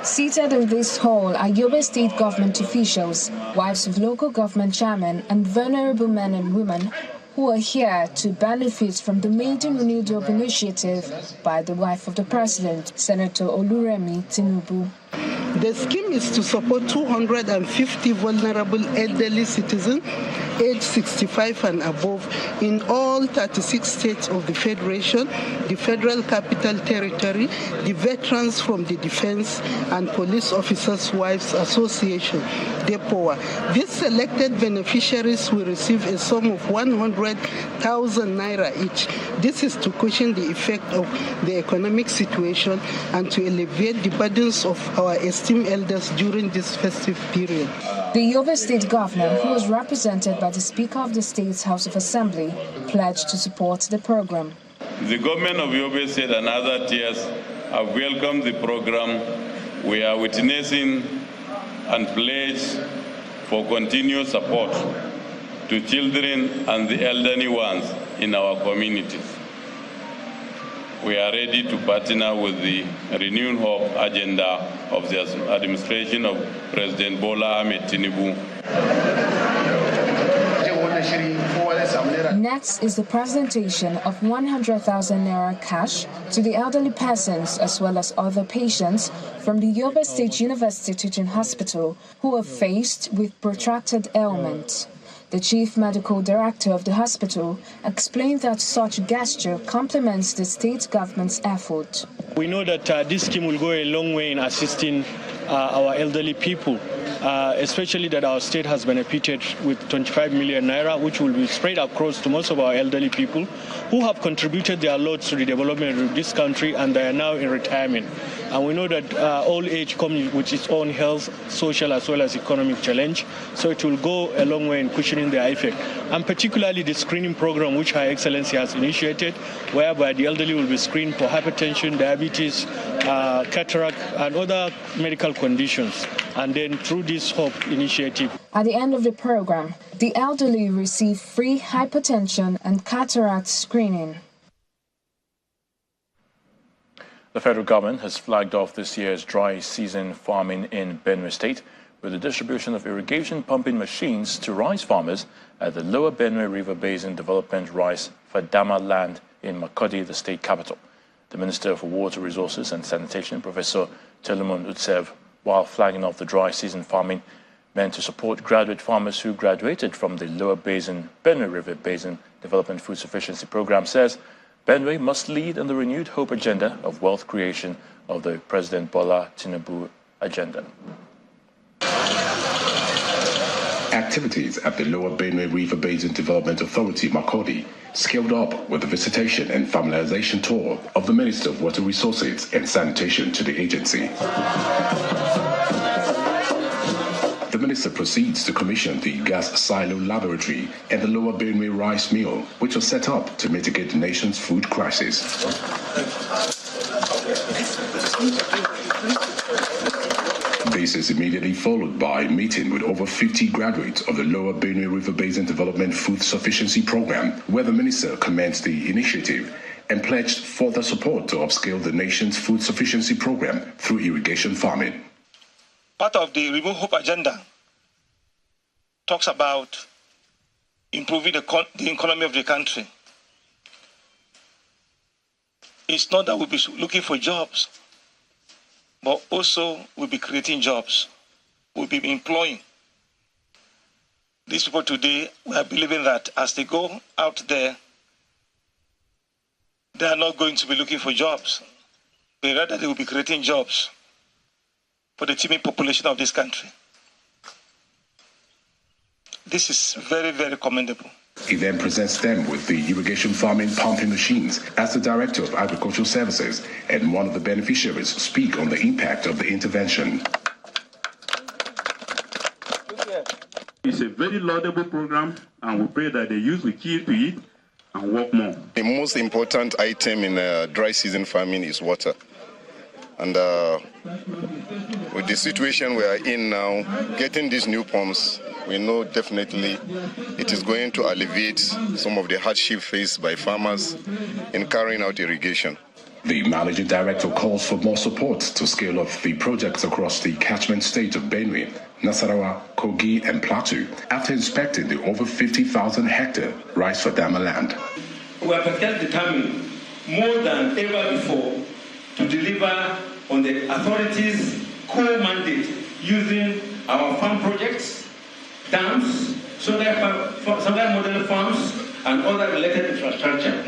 Seated in this hall are Yobe State government officials, wives of local government chairmen, and vulnerable men and women who are here to benefit from the maiden Renewed Hope Initiative by the wife of the president, Senator Oluremi Tinubu. The scheme is to support 250 vulnerable elderly citizens aged 65 and above in all 36 states of the Federation, the Federal Capital Territory, the Veterans from the Defense and Police Officers' Wives Association, DEPOA. These selected beneficiaries will receive a sum of 100,000 naira each. This is to cushion the effect of the economic situation and to alleviate the burdens of our esteemed elders during this festive period. The Yobe State Governor, who was represented by the Speaker of the State's House of Assembly, pledged to support the program. The government of Yobe State and other tiers have welcomed the program. We are witnessing and pledge for continued support to children and the elderly ones in our communities. We are ready to partner with the Renewed Hope agenda of the administration of President Bola Ahmed Tinubu. Next is the presentation of 100,000 naira cash to the elderly persons as well as other patients from the Yobe State University Teaching Hospital who are faced with protracted ailments. The Chief Medical Director of the hospital explained that such gesture complements the state government's effort. We know that this scheme will go a long way in assisting our elderly people. especially that our state has benefited with 25 million naira, which will be spread across to most of our elderly people who have contributed their loads to the development of this country, and they are now in retirement. And we know that old age comes with its own health, social, as well as economic challenge. So it will go a long way in cushioning their effect. And particularly the screening program, which Her Excellency has initiated, whereby the elderly will be screened for hypertension, diabetes, cataract, and other medical conditions. And then through this HOPE initiative. At the end of the program, the elderly receive free hypertension and cataract screening. The federal government has flagged off this year's dry season farming in Benue State with the distribution of irrigation pumping machines to rice farmers at the Lower Benue River Basin Development Rice Fadama land in Makurdi, the state capital. The Minister for Water Resources and Sanitation, Professor Telumun Utsev, while flagging off the dry season farming meant to support graduate farmers who graduated from the Lower Benue River Basin Development Food Sufficiency Program, says Benue must lead in the renewed hope agenda of wealth creation of the President Bola Tinubu agenda. Activities at the Lower Benue River Basin Development Authority, Makurdi, scaled up with the visitation and familiarization tour of the Minister of Water Resources and Sanitation to the agency. The minister proceeds to commission the gas silo laboratory and the Lower Benue rice mill, which was set up to mitigate the nation's food crisis. This is immediately followed by a meeting with over 50 graduates of the Lower Benue River Basin Development Food Sufficiency Program, where the minister commenced the initiative and pledged further support to upscale the nation's food sufficiency program through irrigation farming. Part of the Renewed Hope agenda talks about improving the economy of the country. It's not that we'll be looking for jobs, but also we'll be creating jobs. We'll be employing. These people today, we are believing that as they go out there, they are not going to be looking for jobs, but rather they will be creating jobs for the teeming population of this country. This is very, very commendable. He then presents them with the irrigation farming pumping machines as the Director of Agricultural Services and one of the beneficiaries speak on the impact of the intervention. It's a very laudable program, and we pray that the youth will keep to it and work more. The most important item in dry season farming is water. And with the situation we are in now, getting these new pumps, we know definitely it is going to alleviate some of the hardship faced by farmers in carrying out irrigation. The Managing Director calls for more support to scale up the projects across the catchment state of Benue, Nasarawa, Kogi, and Plateau after inspecting the over 50,000 hectare rice Fadama land. We are particularly determined more than ever before to deliver on the authorities' core mandate using our farm projects, dams, solar model farms, and other related infrastructure.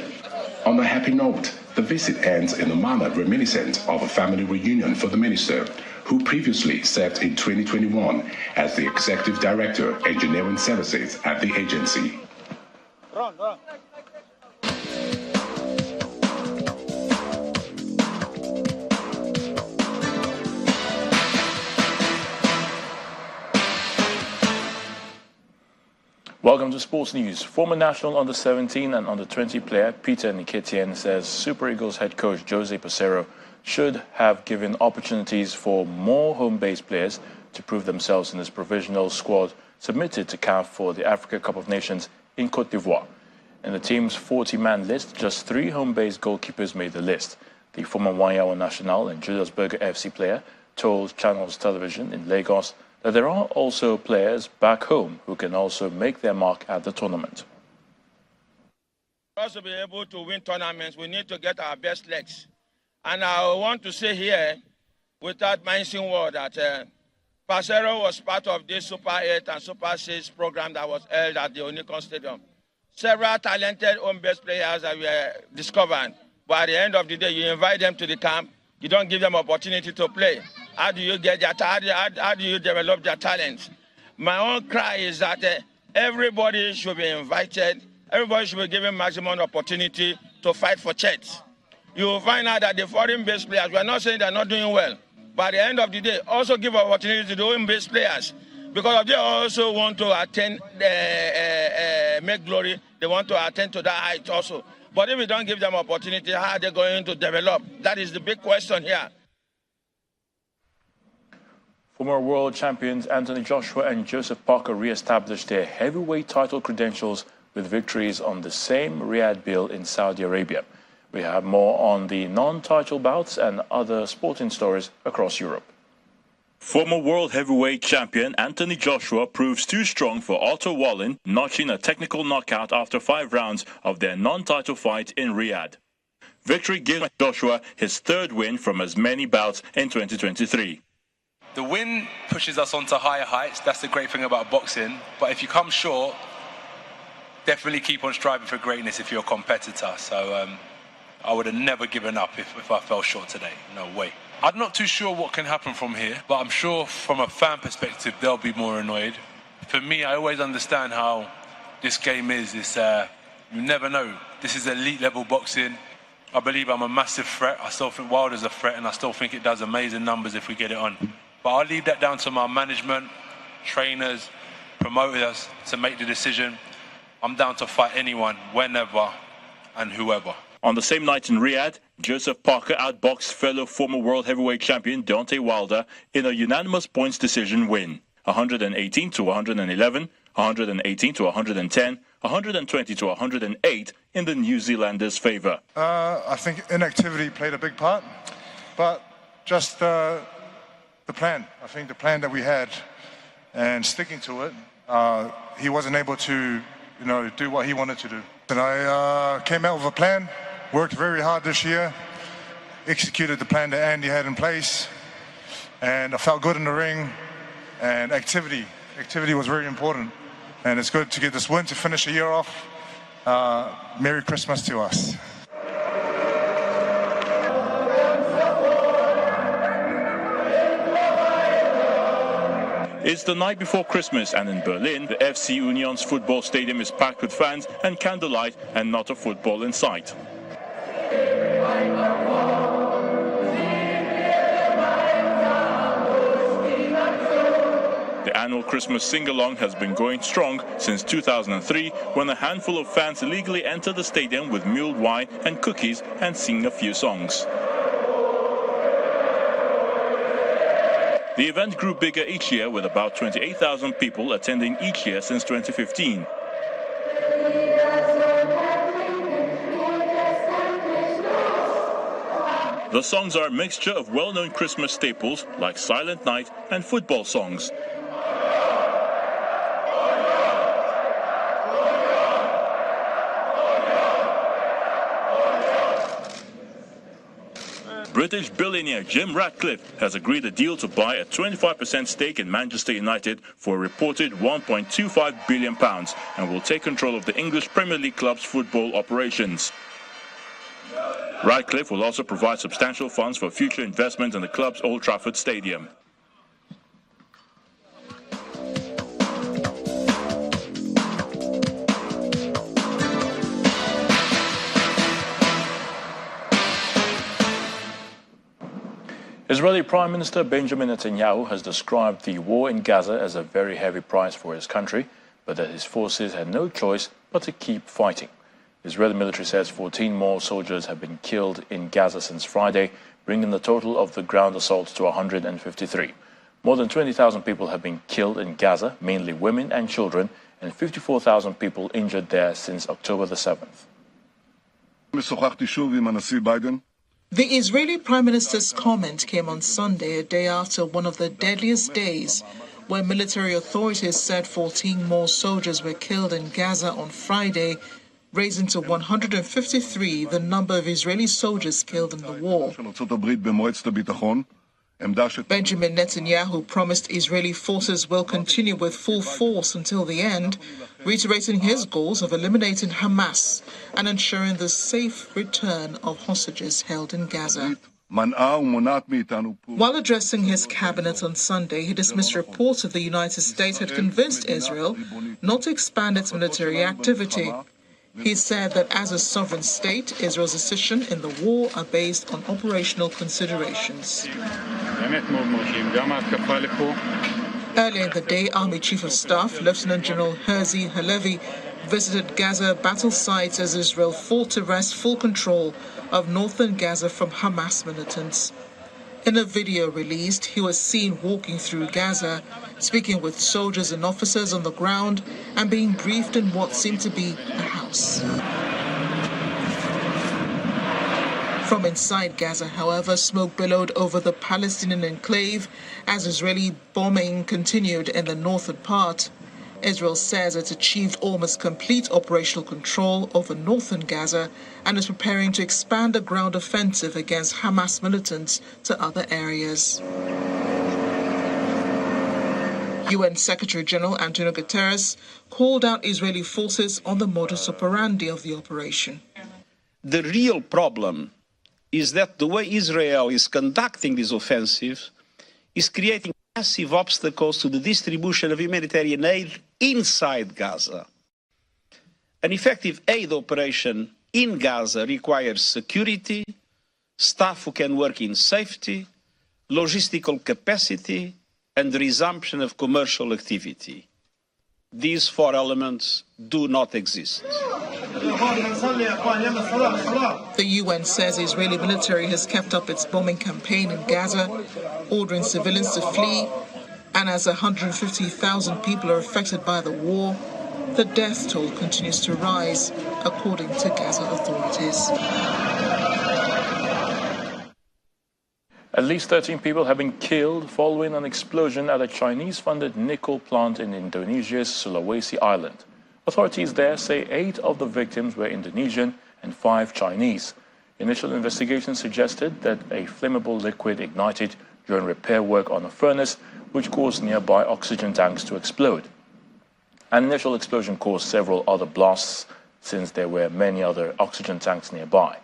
On a happy note, the visit ends in a manner reminiscent of a family reunion for the minister, who previously served in 2021 as the Executive Director, Engineering Services at the agency. Welcome to Sports News. Former national under-17 and under-20 player Peter Nketiah says Super Eagles head coach Jose Peseiro should have given opportunities for more home-based players to prove themselves in his provisional squad submitted to CAF for the Africa Cup of Nations in Côte d'Ivoire. In the team's 40-man list, just 3 home-based goalkeepers made the list. The former Wanyawa National and Julius Berger FC player told Channels Television in Lagos that there are also players back home who can also make their mark at the tournament. For us to be able to win tournaments, we need to get our best legs. And I want to say here, without mentioning word, that Peseiro was part of this Super 8 and Super 6 program that was held at the Onikon Stadium. Several talented home-based players that were discovered, but at the end of the day, you invite them to the camp, you don't give them opportunity to play. How do you get how do you develop their talents? My own cry is that everybody should be invited. Everybody should be given maximum opportunity to fight for church. You will find out that the foreign-based players, we are not saying they're not doing well, but at the end of the day, also give opportunity to the home-based players, because they also want to attend, make glory. They want to attend to that height also. But if we don't give them opportunity, how are they going to develop? That is the big question here. Former world champions Anthony Joshua and Joseph Parker re-established their heavyweight title credentials with victories on the same Riyadh bill in Saudi Arabia. We have more on the non-title bouts and other sporting stories across Europe. Former world heavyweight champion Anthony Joshua proves too strong for Otto Wallin, notching a technical knockout after 5 rounds of their non-title fight in Riyadh. Victory gives Joshua his 3rd win from as many bouts in 2023. The win pushes us onto higher heights. That's the great thing about boxing. But if you come short, definitely keep on striving for greatness if you're a competitor. So I would have never given up if I fell short today. No way. I'm not too sure what can happen from here, but I'm sure from a fan perspective, they'll be more annoyed. For me, I always understand how this game is. It's, you never know. This is elite level boxing. I believe I'm a massive threat. I still think Wilder's a threat, and I still think it does amazing numbers if we get it on. But I'll leave that down to my management, trainers, promoters to make the decision. I'm down to fight anyone, whenever and whoever. On the same night in Riyadh, Joseph Parker outboxed fellow former world heavyweight champion Deontay Wilder in a unanimous points decision win. 118 to 111, 118 to 110, 120 to 108 in the New Zealander's favour. I think inactivity played a big part, but just the plan. I think the plan that we had and sticking to it, he wasn't able to, do what he wanted to do. And I came out with a plan, worked very hard this year, executed the plan that Andy had in place, and I felt good in the ring. And activity was very important. And it's good to get this win to finish the year off. Merry Christmas to us. It's the night before Christmas, and in Berlin, the FC Union's football stadium is packed with fans and candlelight and not a football in sight. The annual Christmas sing-along has been going strong since 2003, when a handful of fans illegally entered the stadium with mulled wine and cookies and sing a few songs. The event grew bigger each year, with about 28,000 people attending each year since 2015. The songs are a mixture of well-known Christmas staples like Silent Night and football songs. British billionaire Jim Ratcliffe has agreed a deal to buy a 25% stake in Manchester United for a reported £1.25 billion and will take control of the English Premier League club's football operations. Ratcliffe will also provide substantial funds for future investment in the club's Old Trafford Stadium. Israeli Prime Minister Benjamin Netanyahu has described the war in Gaza as a very heavy price for his country, but that his forces had no choice but to keep fighting. The Israeli military says 14 more soldiers have been killed in Gaza since Friday, bringing the total of the ground assaults to 153. More than 20,000 people have been killed in Gaza, mainly women and children, and 54,000 people injured there since October the 7th. The Israeli Prime Minister's comment came on Sunday, a day after one of the deadliest days, where military authorities said 14 more soldiers were killed in Gaza on Friday, raising to 153 the number of Israeli soldiers killed in the war. Benjamin Netanyahu promised Israeli forces will continue with full force until the end, reiterating his goals of eliminating Hamas and ensuring the safe return of hostages held in Gaza. While addressing his cabinet on Sunday, he dismissed reports that the United States had convinced Israel not to expand its military activity. He said that as a sovereign state, Israel's decisions in the war are based on operational considerations. Earlier in the day, Army Chief of Staff Lieutenant General Herzi Halevi visited Gaza battle sites as Israel fought to wrest full control of northern Gaza from Hamas militants. In a video released, he was seen walking through Gaza, speaking with soldiers and officers on the ground and being briefed in what seemed to be a house. From inside Gaza, however, smoke billowed over the Palestinian enclave as Israeli bombing continued in the northern part. Israel says it's achieved almost complete operational control over northern Gaza and is preparing to expand a ground offensive against Hamas militants to other areas. UN Secretary-General Antonio Guterres called out Israeli forces on the modus operandi of the operation. The real problem is that the way Israel is conducting this offensive is creating massive obstacles to the distribution of humanitarian aid inside Gaza. An effective aid operation in Gaza requires security, staff who can work in safety, logistical capacity, and the resumption of commercial activity. These four elements do not exist. The UN says the Israeli military has kept up its bombing campaign in Gaza, ordering civilians to flee, and as 150,000 people are affected by the war, the death toll continues to rise, according to Gaza authorities. At least 13 people have been killed following an explosion at a Chinese-funded nickel plant in Indonesia's Sulawesi Island. Authorities there say 8 of the victims were Indonesian and 5 Chinese. Initial investigations suggested that a flammable liquid ignited during repair work on a furnace, which caused nearby oxygen tanks to explode. An initial explosion caused several other blasts, since there were many other oxygen tanks nearby.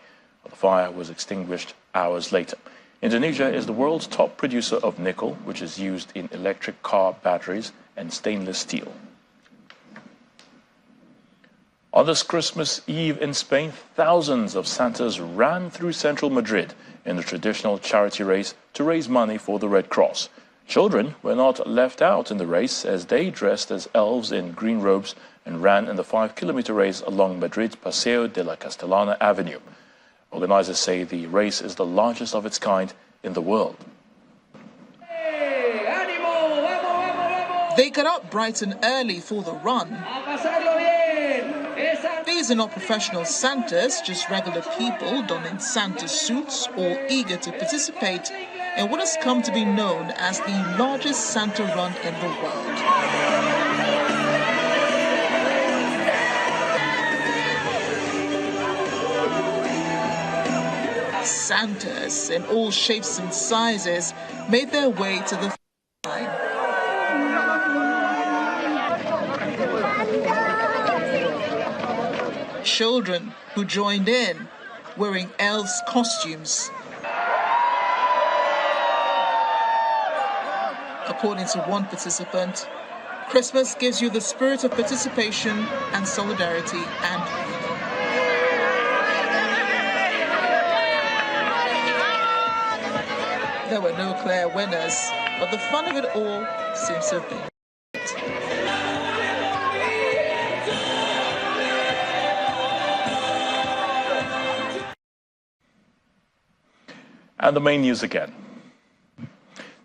The fire was extinguished hours later. Indonesia is the world's top producer of nickel, which is used in electric car batteries and stainless steel. On this Christmas Eve in Spain, thousands of Santas ran through central Madrid in the traditional charity race to raise money for the Red Cross. Children were not left out in the race, as they dressed as elves in green robes and ran in the 5-kilometer race along Madrid's Paseo de la Castellana Avenue. Organizers say the race is the largest of its kind in the world. They got up bright and early for the run. These are not professional Santas, just regular people donning Santa suits, all eager to participate in what has come to be known as the largest Santa run in the world. Santas in all shapes and sizes made their way to the line. Children who joined in wearing elves' costumes. According to one participant, Christmas gives you the spirit of participation and solidarity and freedom. There were no clear winners, but the fun of it all seems to have been. And the main news again.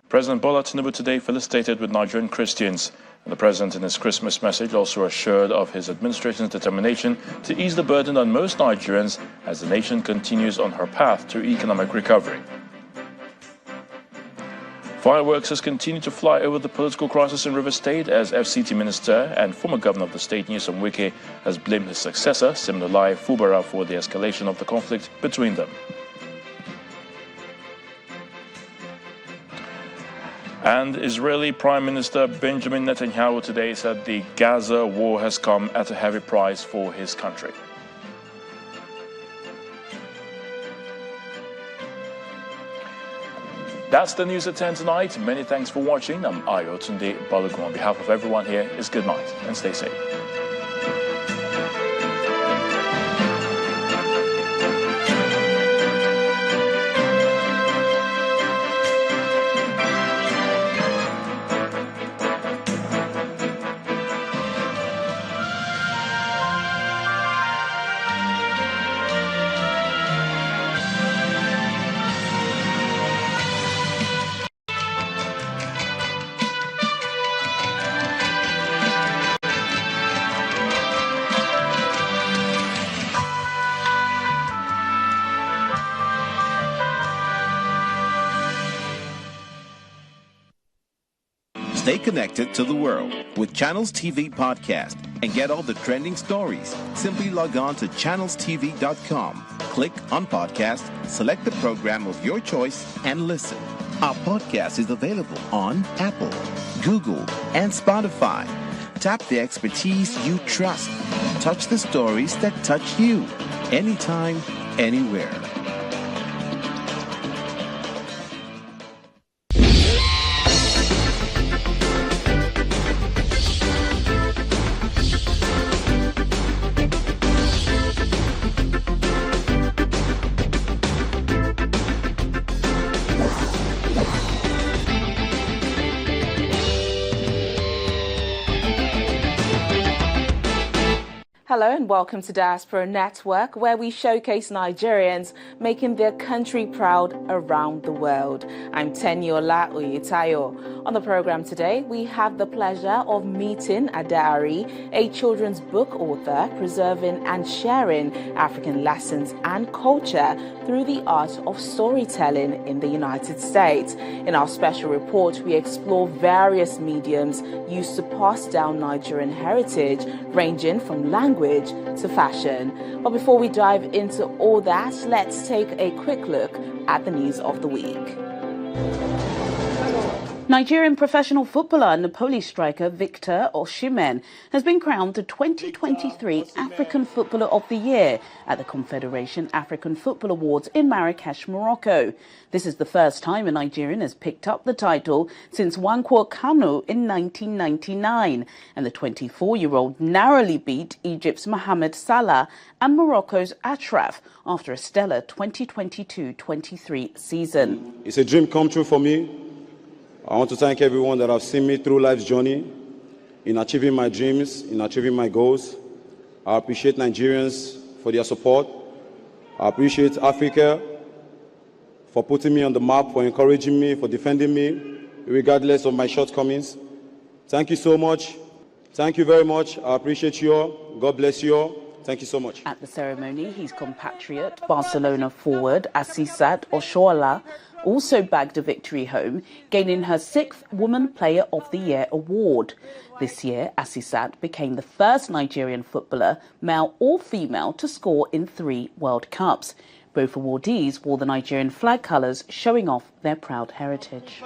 President Bola Tinubu today felicitated with Nigerian Christians. And the president in his Christmas message also assured of his administration's determination to ease the burden on most Nigerians as the nation continues on her path to economic recovery. Fireworks has continued to fly over the political crisis in Rivers State as FCT Minister and former Governor of the state, Nyesom Wike, has blamed his successor, Siminalayi Fubara, for the escalation of the conflict between them. And Israeli Prime Minister Benjamin Netanyahu today said the Gaza war has come at a heavy price for his country. That's the news at 10 tonight. Many thanks for watching. I'm Ayotunde Balogun. On behalf of everyone here, is good night and stay safe. Stay connected to the world with Channels TV Podcast and get all the trending stories. Simply log on to channelstv.com, click on podcast, select the program of your choice, and listen. Our podcast is available on Apple, Google, and Spotify. Tap the expertise you trust. Touch the stories that touch you. Anytime, anywhere. Hello and welcome to Diaspora Network, where we showcase Nigerians making their country proud around the world. I'm Teniola Oyetayo. On the program today, we have the pleasure of meeting Adari, a children's book author, preserving and sharing African lessons and culture through the art of storytelling in the United States. In our special report, we explore various mediums used to pass down Nigerian heritage, ranging from language to fashion. But before we dive into all that, let's take a quick look at the news of the week. Nigerian professional footballer and Napoli striker Victor Osimhen has been crowned the 2023 African Footballer of the Year at the Confederation African Football Awards in Marrakesh, Morocco. This is the first time a Nigerian has picked up the title since Nwankwo Kanu in 1999, and the 24-year-old narrowly beat Egypt's Mohamed Salah and Morocco's Achraf after a stellar 2022-23 season. It's a dream come true for me. I want to thank everyone that have seen me through life's journey in achieving my dreams, in achieving my goals. I appreciate Nigerians for their support. I appreciate Africa for putting me on the map, for encouraging me, for defending me, regardless of my shortcomings. Thank you so much. Thank you very much. I appreciate you all. God bless you all. Thank you so much. At the ceremony, his compatriot, Barcelona forward Asisat Oshoala, also bagged a victory home, gaining her 6th Woman Player of the Year award. This year, Asisat became the first Nigerian footballer, male or female, to score in 3 World Cups. Both awardees wore the Nigerian flag colours, showing off their proud heritage.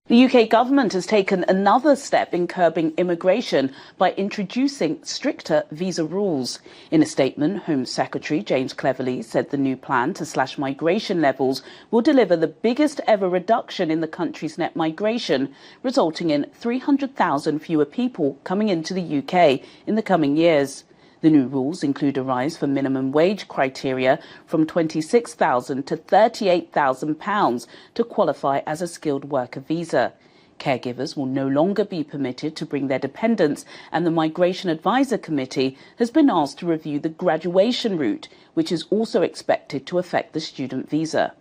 The UK government has taken another step in curbing immigration by introducing stricter visa rules. In a statement, Home Secretary James Cleverly said the new plan to slash migration levels will deliver the biggest ever reduction in the country's net migration, resulting in 300,000 fewer people coming into the UK in the coming years. The new rules include a rise for minimum wage criteria from £26,000 to £38,000 to qualify as a skilled worker visa. Caregivers will no longer be permitted to bring their dependents, and the Migration Advisor Committee has been asked to review the graduation route, which is also expected to affect the student visa.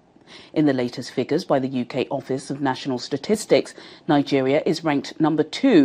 In the latest figures by the UK Office of National Statistics, Nigeria is ranked number 2